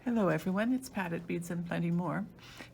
Hello everyone, it's Pat at Beads and Plenty More,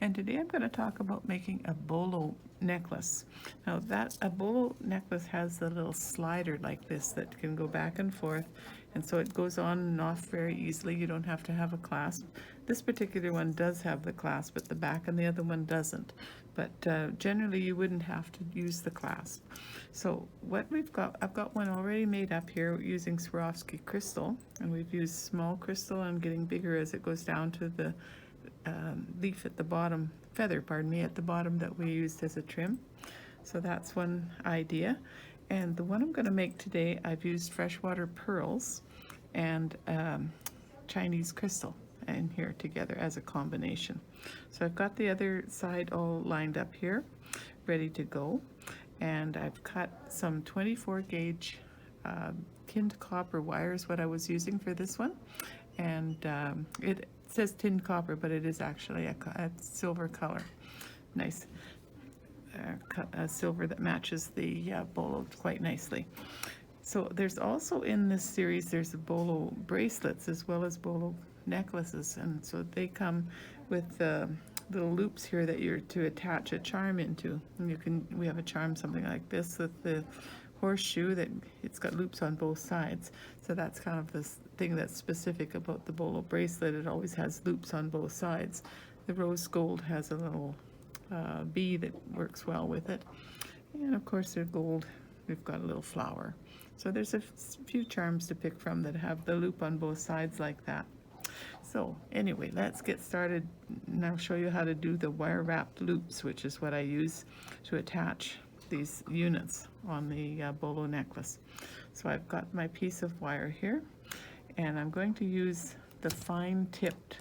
and today I'm going to talk about making a bolo necklace. Now a bolo necklace has a little slider like this that can go back and forth, and so it goes on and off very easily. You don't have to have a clasp. This particular one does have the clasp at the back and the other one doesn't, but generally you wouldn't have to use the clasp. So what I've got one already made up here using Swarovski crystal, and we've used small crystal and getting bigger as it goes down to the leaf at the bottom, feather, pardon me, at the bottom that we used as a trim. So that's one idea. And the one I'm going to make today, I've used freshwater pearls and Chinese crystal in here together as a combination. So I've got the other side all lined up here, ready to go. And I've cut some 24 gauge tinned copper wire is what I was using for this one. And it says tinned copper, but it is actually a silver color. Nice silver that matches the bolo quite nicely. So there's also in this series, there's bolo bracelets as well as bolo necklaces. And so they come with little loops here that you're to attach a charm into. And we have a charm something like this with the horseshoe that it's got loops on both sides. So that's kind of this thing that's specific about the bolo bracelet. It always has loops on both sides. The rose gold has a little bee that works well with it. And of course they're gold. We've got a little flower. So there's a few charms to pick from that have the loop on both sides like that. So anyway, let's get started. And I'll show you how to do the wire wrapped loops, which is what I use to attach these units on the bolo necklace. So I've got my piece of wire here, and I'm going to use the fine tipped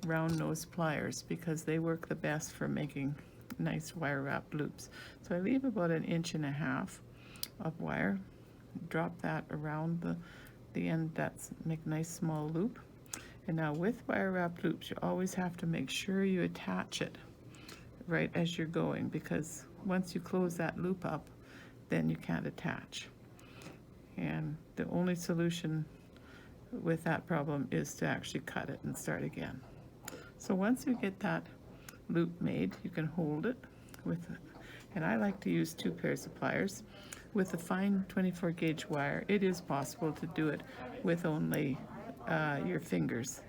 round nose pliers because they work the best for making nice wire wrapped loops. So I leave about 1.5 inches of wire, drop that around the end, that's make a nice small loop. And now with wire wrapped loops, you always have to make sure you attach it right as you're going, because once you close that loop up, then you can't attach. And the only solution with that problem is to actually cut it and start again. So once you get that loop made, you can hold it with, and I like to use 2 pairs of pliers. With a fine 24 gauge wire, it is possible to do it with only your fingers.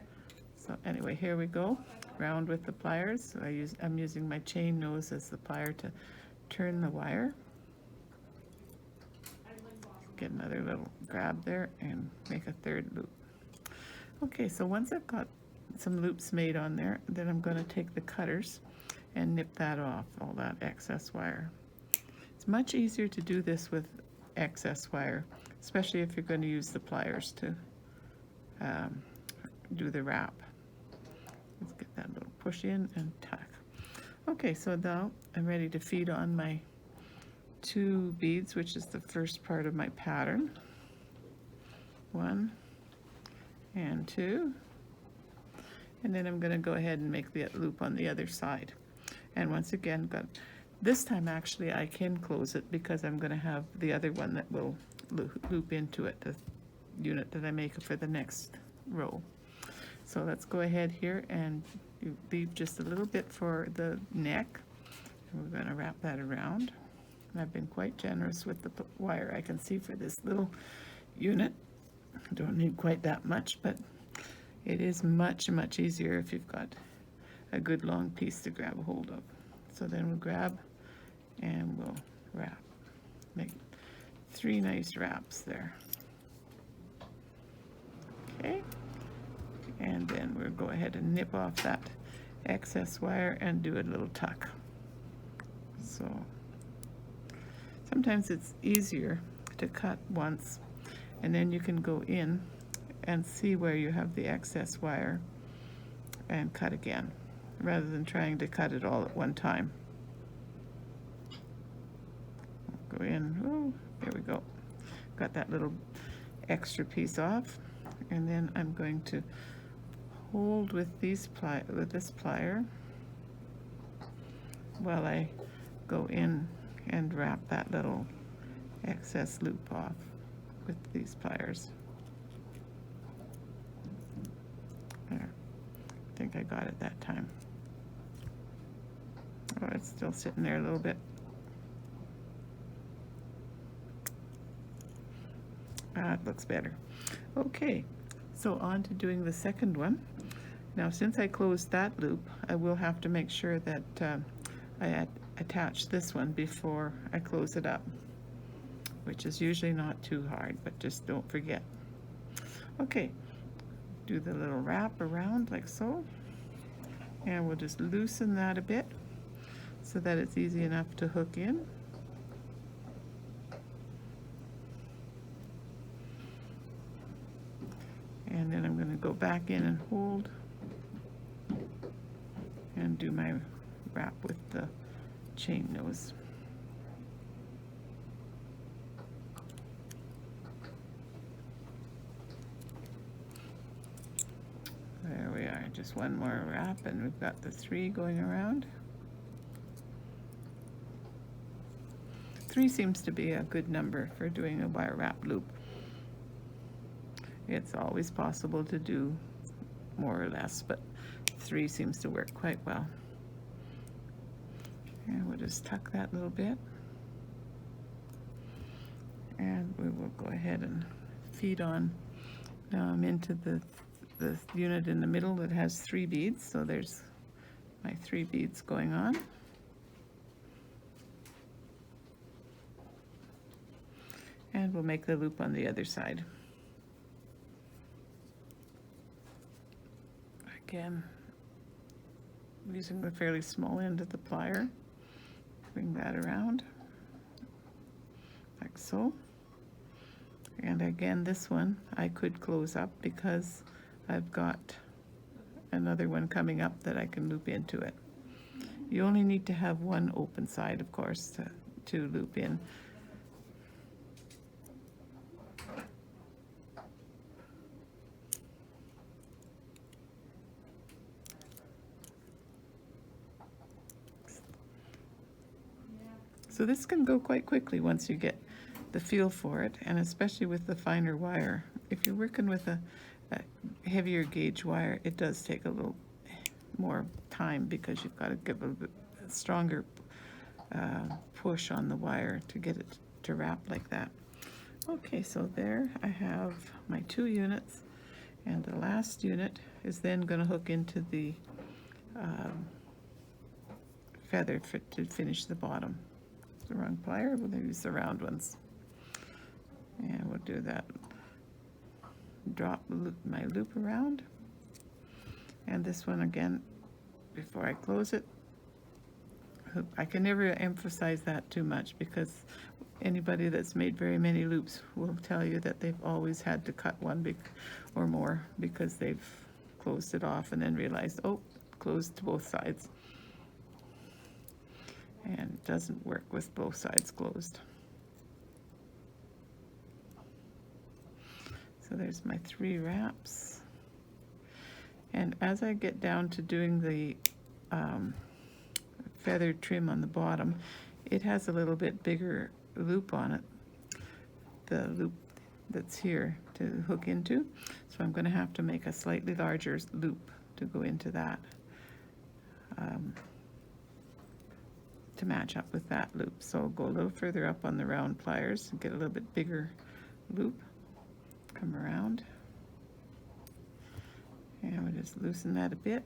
So anyway, here we go, round with the pliers. So I'm using my chain nose as the plier to turn the wire. Get another little grab there and make a 3rd loop. Okay, so once I've got some loops made on there, then I'm going to take the cutters and nip that off, all that excess wire. It's much easier to do this with excess wire, especially if you're going to use the pliers to do the wrap. Let's get that little push in and tuck. Okay, so now I'm ready to feed on my 2 beads, which is the first part of my pattern. 1 and 2. And then I'm going to go ahead and make the loop on the other side. And once again, this time actually I can close it because I'm going to have the other one that will loop into it, the unit that I make for the next row. So let's go ahead here and you leave just a little bit for the neck. And we're going to wrap that around. And I've been quite generous with the wire, I can see, for this little unit. Don't need quite that much, but it is much, much easier if you've got a good long piece to grab a hold of. So then we'll grab and we'll wrap. Make 3 nice wraps there. Okay. And then we'll go ahead and nip off that excess wire and do a little tuck. So sometimes it's easier to cut once, and then you can go in and see where you have the excess wire and cut again, rather than trying to cut it all at one time. Go in, oh, there we go. Got that little extra piece off, and then I'm going to hold with this plier while I go in and wrap that little excess loop off with these pliers. There. think I got it that time. Oh, it's still sitting there a little bit. It looks better. Okay, so on to doing the second one. Now, since I closed that loop, I will have to make sure that I attach this one before I close it up, which is usually not too hard, but just don't forget. Okay, do the little wrap around like so, and we'll just loosen that a bit so that it's easy enough to hook in. And then I'm going to go back in and hold and do my wrap with the chain nose. There we are, just one more wrap and we've got the 3 going around. 3 seems to be a good number for doing a wire wrap loop. It's always possible to do more or less, but 3 seems to work quite well. And we'll just tuck that little bit. And we will go ahead and feed on into the unit in the middle that has 3 beads. So there's my 3 beads going on. And we'll make the loop on the other side. Again, using the fairly small end of the plier, bring that around like so. And again, this one I could close up because I've got another one coming up that I can loop into it. You only need to have one open side, of course, to loop in. So this can go quite quickly once you get the feel for it, and especially with the finer wire. If you're working with a heavier gauge wire, it does take a little more time because you've got to give a stronger push on the wire to get it to wrap like that. Okay, so there I have my 2 units, and the last unit is then going to hook into the feather to finish the bottom. The wrong plier, we'll use the round ones. And we'll do that. Drop my loop around. And this one again, before I close it, I can never emphasize that too much because anybody that's made very many loops will tell you that they've always had to cut one or more because they've closed it off and then realized, oh, closed to both sides. And it doesn't work with both sides closed. So there's my 3 wraps. And as I get down to doing the feather trim on the bottom, it has a little bit bigger loop on it, the loop that's here to hook into. So I'm going to have to make a slightly larger loop to go into that. To match up with that loop. So I'll go a little further up on the round pliers and get a little bit bigger loop. Come around. And we'll just loosen that a bit.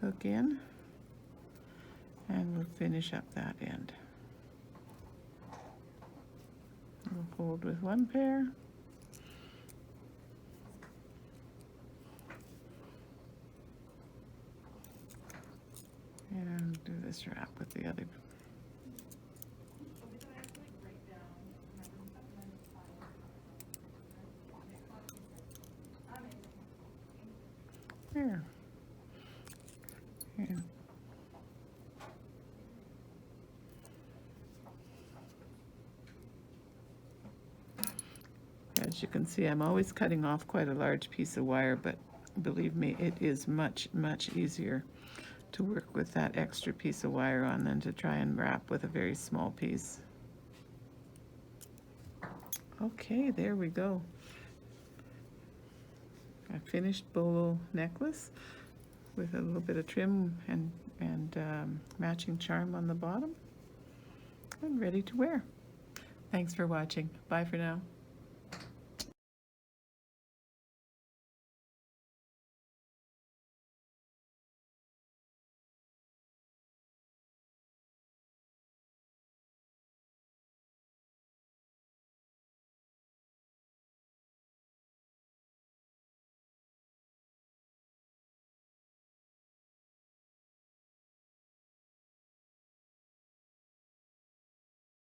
Hook in. And we'll finish up that end. We'll hold with one pair. And do this wrap with the other. There. And as you can see, I'm always cutting off quite a large piece of wire, but believe me, it is much, much easier to work with that extra piece of wire on than to try and wrap with a very small piece. Okay, there we go. a finished bolo necklace with a little bit of trim and matching charm on the bottom, and ready to wear. Thanks for watching. Bye for now.